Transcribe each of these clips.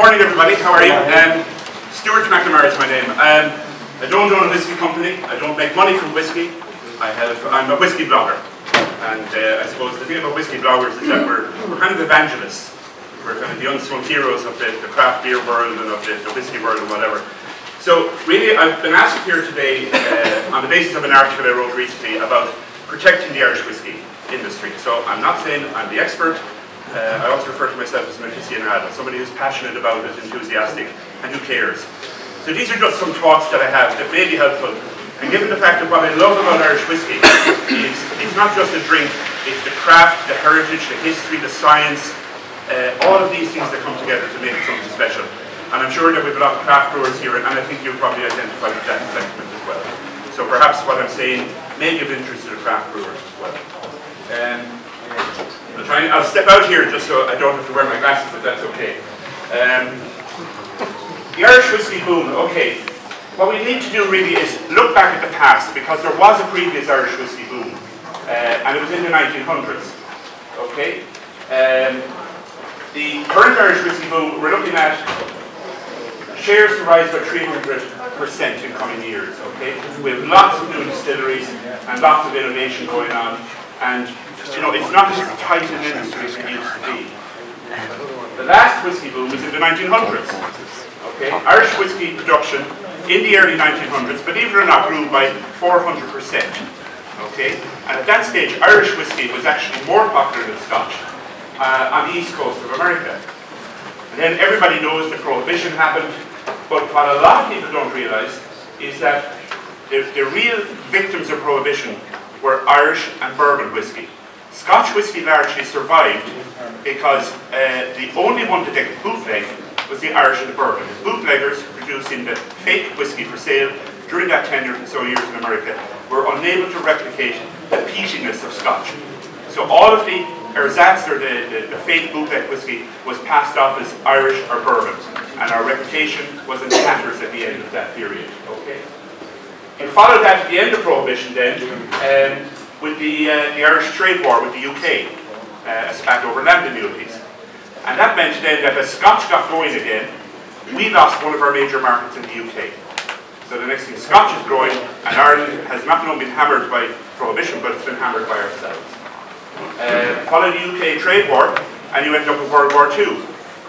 morning, everybody. How are you? Stuart McNamara is my name. I don't own a whiskey company. I don't make money from whiskey. I'm a whiskey blogger. And I suppose the thing about whiskey bloggers is that we're kind of evangelists. We're kind of the unsung heroes of the craft beer world and of the whiskey world and whatever. So really, I've been asked here today on the basis of an article I wrote recently about protecting the Irish whiskey industry. So I'm not saying I'm the expert. I also refer to myself as an aficionado, somebody who's passionate about it, enthusiastic, and who cares. So these are just some thoughts that I have that may be helpful. And given the fact that what I love about Irish whiskey is it's not just a drink, it's the craft, the heritage, the history, the science, all of these things that come together to make it something special. And I'm sure that we have a lot of craft brewers here, and I think you'll probably identify with that sentiment as well. So perhaps what I'm saying may be of interest to the craft brewers as well. I'll step out here just so I don't have to wear my glasses, but that's okay. The Irish whiskey boom, okay. What we need to do really is look back at the past, because there was a previous Irish whiskey boom, and it was in the 1900s. Okay. The current Irish whiskey boom, we're looking at shares to rise by 300% in coming years. Okay. We have lots of new distilleries and lots of innovation going on, and you know, it's not as tight an industry as it used to be. The last whiskey boom was in the 1900s. Okay, Irish whiskey production in the early 1900s, believe it or not, grew by 400%. Okay, and at that stage, Irish whiskey was actually more popular than Scotch on the east coast of America. And then everybody knows that Prohibition happened, but what a lot of people don't realise is that the real victims of Prohibition were Irish and bourbon whiskey. Scotch whiskey largely survived because the only one to take a bootleg was the Irish and the bourbon. The bootleggers producing the fake whiskey for sale during that 10 or so years in America were unable to replicate the peatiness of Scotch. So all of the ersatz, or the fake bootleg whiskey, was passed off as Irish or bourbon, and our reputation was in tatters at the end of that period. Okay. And followed that at the end of Prohibition then, with the Irish trade war with the UK, a spat over land annuities. And that meant then that as Scotch got going again, we lost one of our major markets in the UK. So the next thing, Scotch is growing, and Ireland has not only been hammered by Prohibition, but it's been hammered by ourselves. Followed the UK trade war, and you end up with World War II.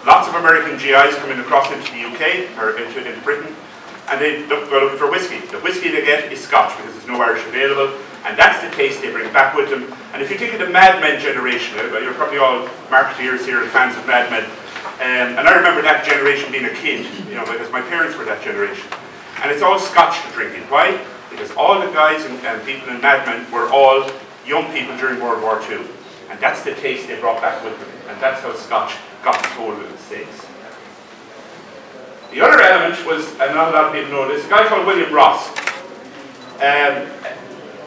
Lots of American GIs coming across into the UK, or into Britain, and they go looking for whiskey. The whiskey they get is Scotch, because there's no Irish available, and that's the taste they bring back with them. And if you think of the Mad Men generation, you're probably all marketeers here and fans of Mad Men, and I remember that generation being a kid, you know, because my parents were that generation. And it's all Scotch to drinking. Why? Because all the guys and people in Mad Men were all young people during World War II. And that's the taste they brought back with them. And that's how Scotch got its hold in the States. The other element was, and not a lot of people know this, a guy called William Ross.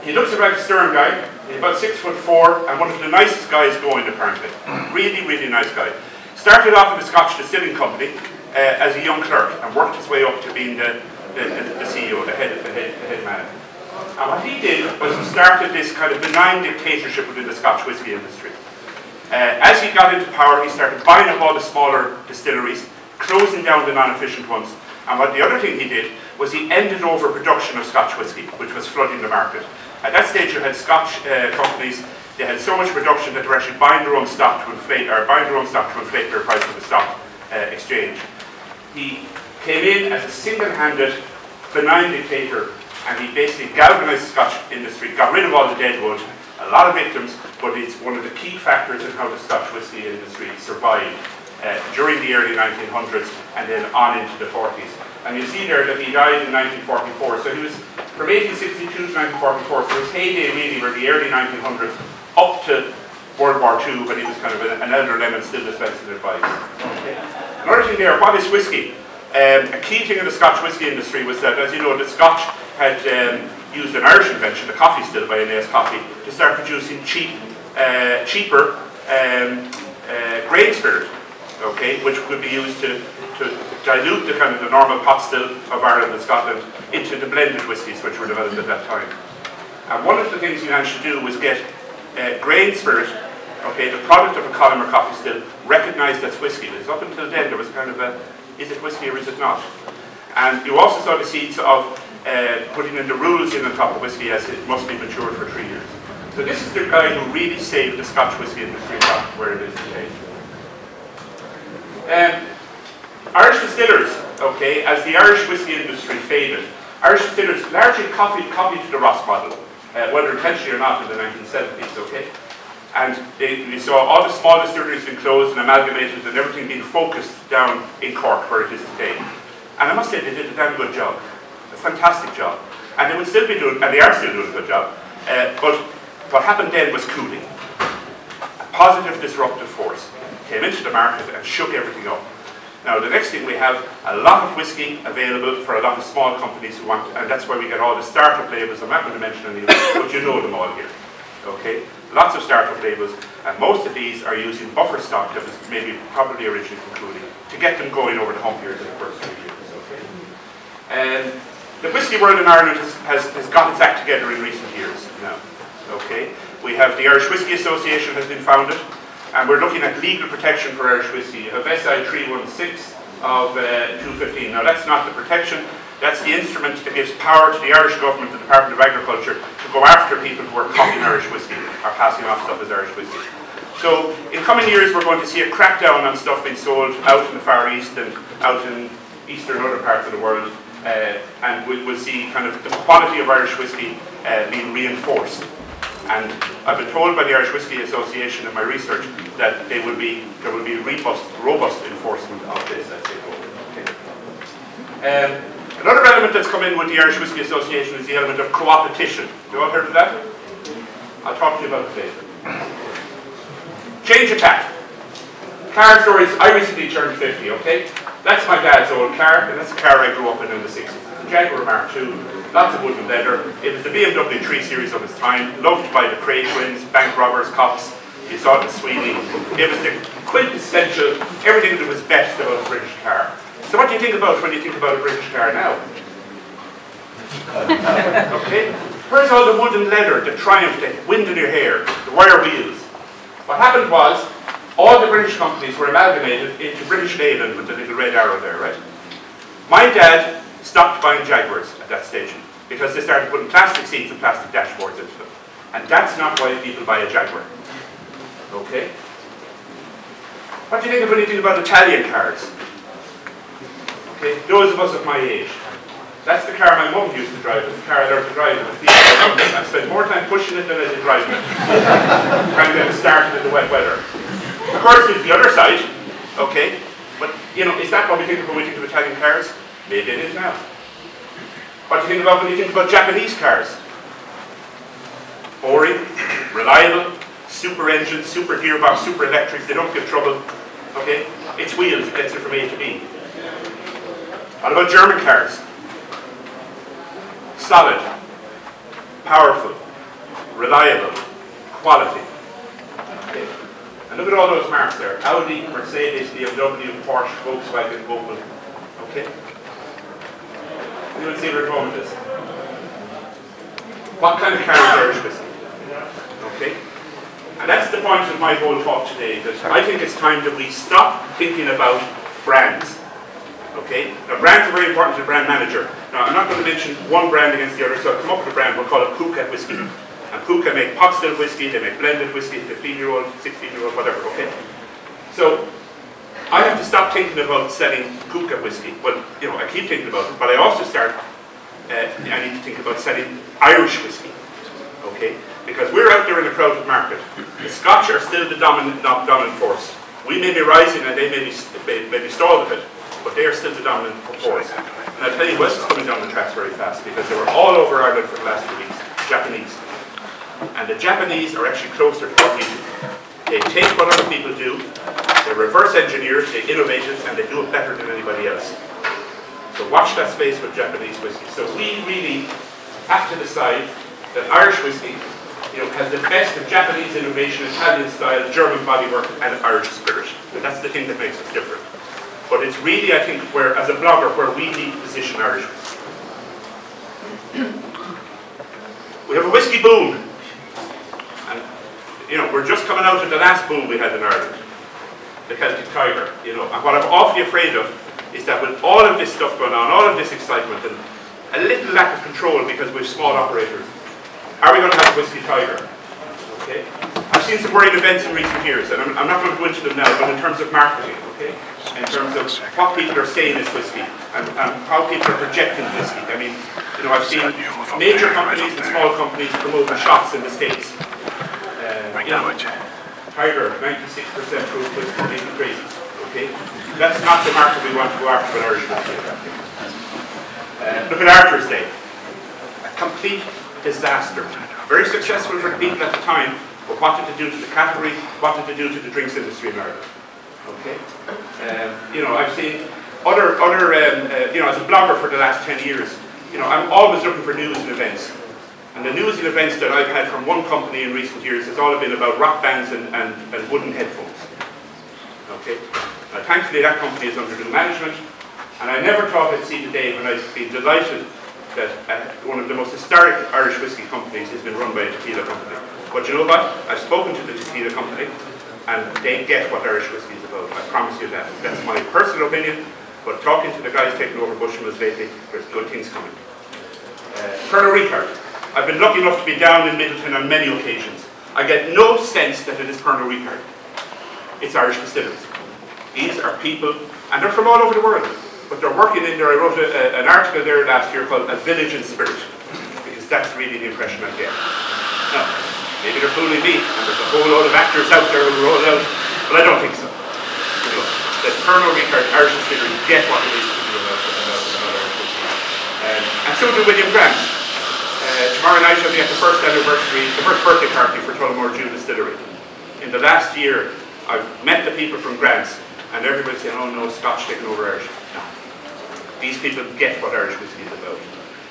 He looks like a stern guy. He's about 6'4", and one of the nicest guys going, apparently. Really, really nice guy. Started off in the Scotch Distilling Company as a young clerk, and worked his way up to being the CEO, the head man. And what he did was he started this kind of benign dictatorship within the Scotch whisky industry. As he got into power, he started buying up all the smaller distilleries, closing down the non-efficient ones. And what the other thing he did was he ended overproduction of Scotch whisky, which was flooding the market. At that stage, you had Scotch companies. They had so much production that they were actually buying their own stock to inflate, or buying their own stock to inflate their price of the stock exchange. He came in as a single-handed, benign dictator, and he basically galvanized the Scotch industry, got rid of all the deadwood, a lot of victims, but it's one of the key factors in how the Scotch whisky industry survived during the early 1900s and then on into the 40s. And you see there that he died in 1944, so he was from 1862 to 1944, so his heyday really were the early 1900s up to World War II, when he was kind of an elder lemon still dispensing advice. Okay. Another thing there, what is whiskey? A key thing in the Scotch whisky industry was that, as you know, the Scotch had used an Irish invention, the coffee still by N.A.'s Coffee, to start producing cheaper grain spirit, okay, which could be used to dilute the kind of the normal pot still of Ireland and Scotland into the blended whiskies which were developed at that time. And one of the things he managed to do was get grain spirit okay, the product of a column or coffee still, recognised as whiskey. Because up until then there was kind of a, is it whiskey or is it not? And you also saw the seeds of putting in the rules in on top of whiskey as it must be matured for 3 years. So this is the guy who really saved the Scotch whisky industry from where it is today. Irish distillers, okay, as the Irish whisky industry faded, Irish distillers largely copied the Ross model, whether intentionally or not, in the 1970s, okay? And we saw all the small distilleries being closed and amalgamated and everything being focused down in Cork where it is today. And I must say they did a damn good job, a fantastic job. And they would still be doing, and they are still doing a good job. But what happened then was cooling. A positive disruptive force came into the market and shook everything up. Now the next thing, we have a lot of whiskey available for a lot of small companies who want, and that's where we get all the startup labels. I'm not going to mention any, but you know them all here. Okay, lots of startup labels, and most of these are using buffer stock that was maybe probably originally from cooling to get them going over the hump years in the first 3 years. Okay, and the whisky world in Ireland has got its act together in recent years now. Okay, we have the Irish Whisky Association has been founded. And we're looking at legal protection for Irish whisky. You have SI 316 of 215. Now that's not the protection, that's the instrument that gives power to the Irish government, the Department of Agriculture, to go after people who are copying Irish whisky, or passing off stuff as Irish whisky. So in coming years we're going to see a crackdown on stuff being sold out in the Far East and out in eastern and other parts of the world. And we'll see kind of the quality of Irish whisky being reinforced. And I've been told by the Irish Whisky Association in my research that there will be robust enforcement of this as they go. Okay. Another element that's come in with the Irish Whisky Association is the element of co-opetition. You all heard of that? I'll talk to you about it later. Change of tack. Car stories. I recently turned 50, okay? That's my dad's old car, and that's the car I grew up in the 60s. It's a Jaguar Mark II. Lots of wood and leather. It was the BMW 3 Series of its time, loved by the Cray twins, bank robbers, cops. You saw it in Sweeney. It was the quintessential, everything that was best about a British car. So what do you think about when you think about a British car now? Okay? Where's all the wood and leather, the Triumph, the wind in your hair, the wire wheels? What happened was, all the British companies were amalgamated into British Leyland with the little red arrow there, right? My dad stopped buying Jaguars at that stage because they started putting plastic seats and plastic dashboards into them. And that's not why people buy a Jaguar. Okay? What do you think of anything about Italian cars? Okay, those of us of my age. That's the car my mum used to drive. It's the car I learned to drive in the field. I spent more time pushing it than I did driving it. Trying to get it started in the wet weather. Of course, there's the other side. Okay? But, you know, is that what we think of when we think of Italian cars? Maybe it is now. What do you think about when you think about Japanese cars? Boring, reliable, super engines, super gearbox, super electrics, they don't give trouble. Okay? It's wheels, it gets it from A to B. What about German cars? Solid, powerful, reliable, quality. Okay? And look at all those marks there. Audi, Mercedes, BMW, Porsche, Volkswagen, Opel. Okay? You will see where the moment is. What kind of car is Irish whisky? Okay? And that's the point of my whole talk today, that I think it's time that we stop thinking about brands. Okay? Now brands are very important to the brand manager. Now I'm not going to mention one brand against the other, so I've come up with a brand, we'll call it Pukka Whiskey. And Pukka make pot still whiskey, they make blended whiskey, 15-year-old, 16-year-old, whatever, okay? So I have to stop thinking about selling Pukka whiskey. Well, you know, I keep thinking about it, but I also I need to think about selling Irish whiskey. Okay? Because we're out there in a crowded market. The Scotch are still the dominant force. We may be rising and they may be stalled a bit, but they are still the dominant force. And I'll tell you, West is coming down the tracks very fast because they were all over Ireland for the last 2 weeks. Japanese. And the Japanese are actually closer to what we do. They take what other people do, they reverse engineer it, they innovate it, and they do it better than anybody else. So watch that space with Japanese whiskey. So we really have to decide that Irish whiskey, you know, has the best of Japanese innovation, Italian style, German bodywork, and Irish spirit. And that's the thing that makes us different. But it's really, I think, where, as a blogger, where we need to position Irish whiskey. We have a whiskey boom. And You know, we're just coming out of the last boom we had in Ireland, the Celtic Tiger. You know, and what I'm awfully afraid of is that with all of this stuff going on, all of this excitement, and a little lack of control because we're small operators, are we going to have a whiskey tiger? Okay. I've seen some worrying events in recent years, and I'm not going to go into them now, but in terms of marketing, okay, in terms of what people are saying is whiskey, and how people are projecting whiskey. I mean, you know, I've seen major companies and small companies promoting shots in the States. You know, Tiger, 96% proof whiskey, making crazy. Okay, that's not the market we want to go after with Irish whiskey. Look at Arthur's Day, a complete disaster. Very successful for the people at the time, but what did it do to the category? What did it do to the drinks industry in Ireland? Okay, you know, I've seen other you know, as a blogger for the last 10 years, you know, I'm always looking for news and events. And the news and events that I've had from one company in recent years has all been about rock bands and wooden headphones. Okay, thankfully that company is under new management, and I never thought I'd see the day when I'd be delighted that one of the most historic Irish whiskey companies has been run by a tequila company. But you know what? I've spoken to the tequila company, and they get what Irish whiskey is about. I promise you that. That's my personal opinion, but talking to the guys taking over Bushmills lately, there's good things coming. Colonel Ricard. I've been lucky enough to be down in Middleton on many occasions. I get no sense that it is Colonel Ricard. It's Irish distillers. These are people, and they're from all over the world. But they're working in there. I wrote an article there last year called A Village in Spirit, because that's really the impression I get. Now, maybe they're fooling me, and there's a whole load of actors out there who roll out, but I don't think so. You know, that Colonel Ricard, Irish distillers, get what it is to do about Irish whiskey. And so do William Grant. Tomorrow night I'll be at the first anniversary, the first birthday party for Tullamore Dew Distillery. In the last year, I've met the people from Grant's, and everybody's saying, oh no, Scotch taking over Irish. No. These people get what Irish whiskey is about.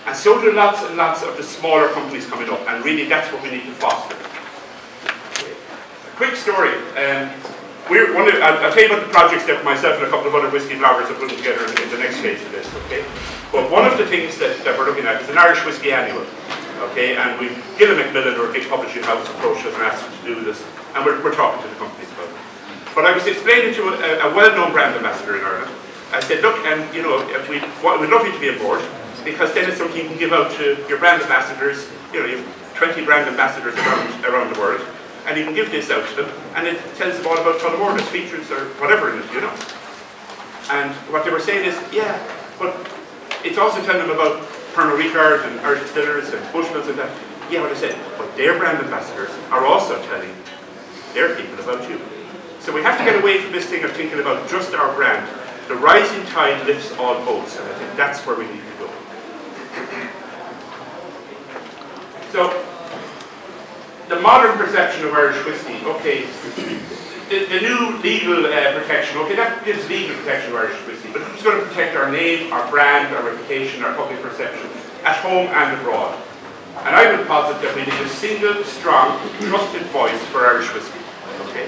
And so do lots and lots of the smaller companies coming up, and really that's what we need to foster. A quick story. I'll tell you about the projects that myself and a couple of other whiskey bloggers are putting together in the next phase of this, okay? But one of the things that we're looking at is an Irish Whiskey Annual, okay? And we've Gillen Macmillan, or a big publishing house, approached us and asked us to do this, and we're talking to the companies about it. But I was explaining to a well-known brand ambassador in Ireland. I said, look, and you know, we'd love you to be on board, because then it's something you can give out to your brand ambassadors. You know, you have 20 brand ambassadors around the world, and you can give this out to them, and it tells them all about Tullamore, there's features or whatever in it, you know. And what they were saying is, yeah, but it's also telling them about Colonel Ricard and Irish distillers and Bushmills and that. Yeah, what I said, but their brand ambassadors are also telling their people about you. So we have to get away from this thing of thinking about just our brand. The rising tide lifts all boats, and I think that's where we need to go. So, the modern perception of Irish whiskey, okay, the new legal protection, okay, that gives legal protection to Irish whiskey, but who's going to protect our name, our brand, our reputation, our public perception, at home and abroad? And I would posit that we need a single, strong, trusted voice for Irish whiskey, okay?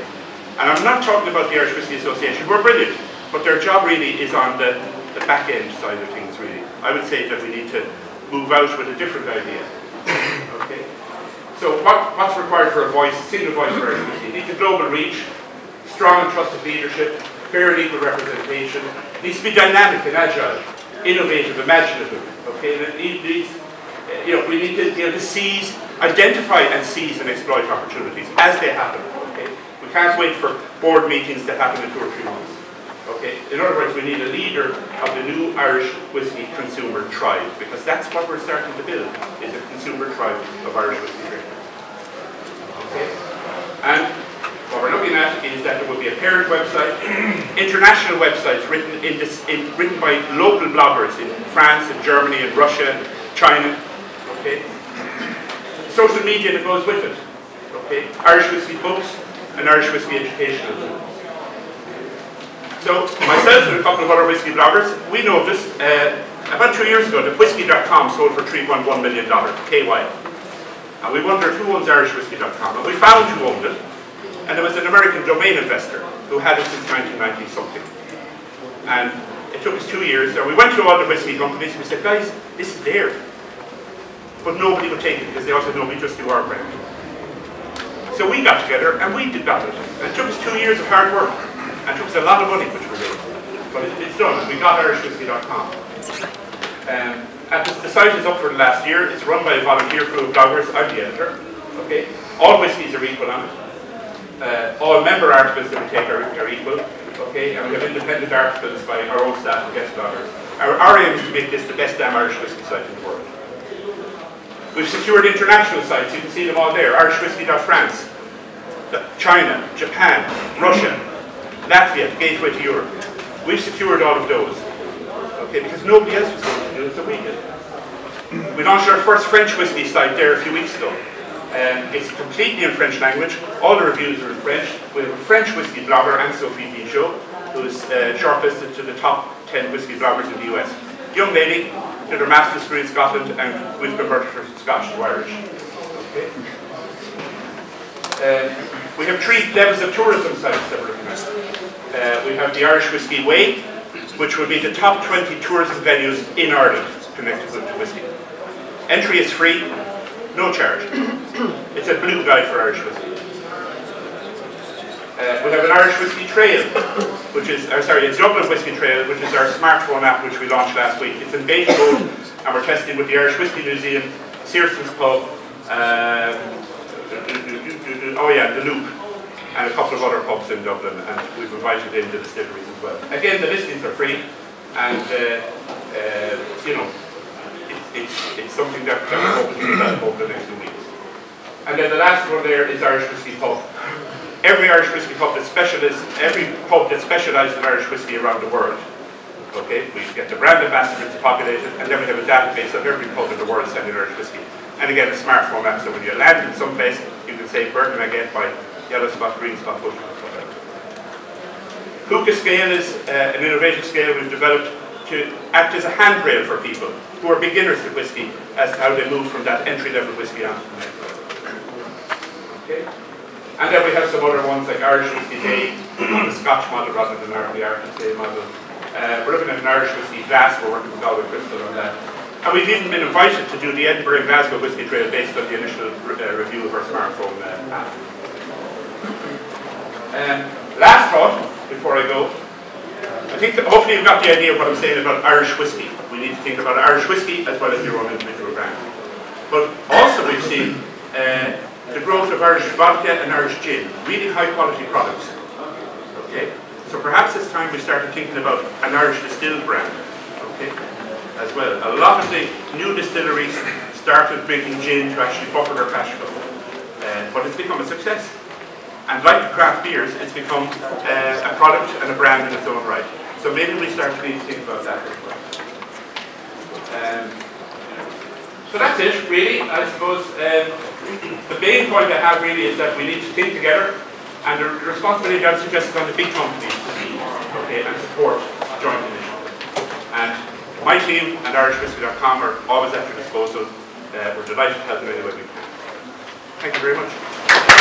And I'm not talking about the Irish Whiskey Association, who are brilliant, but their job really is on the back end side of things, really. I would say that we need to move out with a different idea, okay? So what's required for a voice, a single voice for Irish whiskey? It needs a global reach, strong and trusted leadership, fair and equal representation. It needs to be dynamic and agile, innovative, imaginative. Okay, and it needs, you know, we need to be able to seize, identify and seize and exploit opportunities as they happen. Okay, we can't wait for board meetings that happen in 2 or 3 months. Okay, in other words, we need a leader of the new Irish whiskey consumer tribe, because that's what we're starting to build, is a consumer tribe of Irish whiskey drinkers. Okay, and what we're looking at is that there will be a parent website, international websites written by local bloggers in France and Germany and Russia and China. Okay, social media that goes with it. Okay, Irish whiskey books and Irish whiskey educational tools. So myself and a couple of other whiskey bloggers, we know this. About 2 years ago, the whiskey.com sold for $3.1 million, KY. And we wondered who owns irishwhiskey.com, and we found who owned it. And it was an American domain investor who had it since 1990 something. And it took us 2 years. So we went to all the whiskey companies and we said, guys, this is there. But nobody would take it because they also know we just do our brand. So we got together and we developed it. And it took us 2 years of hard work. And it took us a lot of money, which we did. But it's done. We got irishwhiskey.com. The site is up for the last year. It's run by a volunteer crew of bloggers. I'm the editor. Okay. All whiskies are equal on it. All member articles that we take are equal. Okay. And we have independent articles by our own staff and guest bloggers. Our aim is to make this the best damn Irish whiskey site in the world. We've secured international sites. You can see them all there. irishwhiskey.france, China, Japan, Russia, Latvia, gateway to Europe. We've secured all of those. Okay, because nobody else was going to do it, so we did. We launched our first French whiskey site there a few weeks ago. It's completely in French language. All the reviews are in French. We have a French whiskey blogger, Anne-Sophie Pichot, who is shortlisted to the top 10 whiskey bloggers in the US. Young lady, did her master's degree in Scotland, and we've converted her from Scottish to Irish. Okay. We have 3 levels of tourism sites that we're looking at. We have the Irish Whiskey Way, which will be the top 20 tourism venues in Ireland connected with whiskey. Entry is free, no charge. It's a blue guide for Irish whiskey. We have an Irish Whiskey Trail, which is, a Dublin Whiskey Trail, which is our smartphone app which we launched last week. It's in beta mode, and we're testing with the Irish Whiskey Museum, Searson's Pub, the Loop, and a couple of other pubs in Dublin, and we've invited in the distilleries as well. Again, the listings are free, and it's something that we're hoping to develop over the next 2 weeks. And then the last one there is Irish Whiskey Pub. Every Irish whiskey pub that specialises in Irish whiskey around the world. Okay, we get the brand ambassadors to populate it, and then we have a database of every pub in the world selling Irish whiskey. And again, a smartphone app, so when you land in some place, you can say Burton again by yellow spot, green spot, bush spot. Hookah scale is an innovative scale we've developed to act as a handrail for people who are beginners to whiskey as to how they move from that entry-level whiskey on to the next level. Okay. And then we have some other ones like Irish Whiskey Day, the Scotch model rather than the Irish Day model. We're looking at an Irish Whiskey Glass, we're working with Galway Crystal on that. And we've even been invited to do the Edinburgh and Glasgow Whiskey Trail based on the initial review of our smartphone app. Last thought, before I go, I think that hopefully you've got the idea of what I'm saying about Irish whiskey. We need to think about Irish whiskey as well as your own individual brand. But also we've seen the growth of Irish vodka and Irish gin, really high quality products. Okay, so perhaps it's time we started thinking about an Irish distilled brand. Okay, as well. A lot of the new distilleries started making gin to actually buffer their cash flow, but it's become a success. And like the craft beers, it's become a product and a brand in its own right. So maybe we start to think about that as well. So that's it, really. I suppose the main point I have really is that we need to think together, and the responsibility I've suggested on the big companies to lead, okay, and support joint initiatives. And my team and irishwhiskey.com are always at your disposal. We're delighted to help in any way we can. Thank you very much.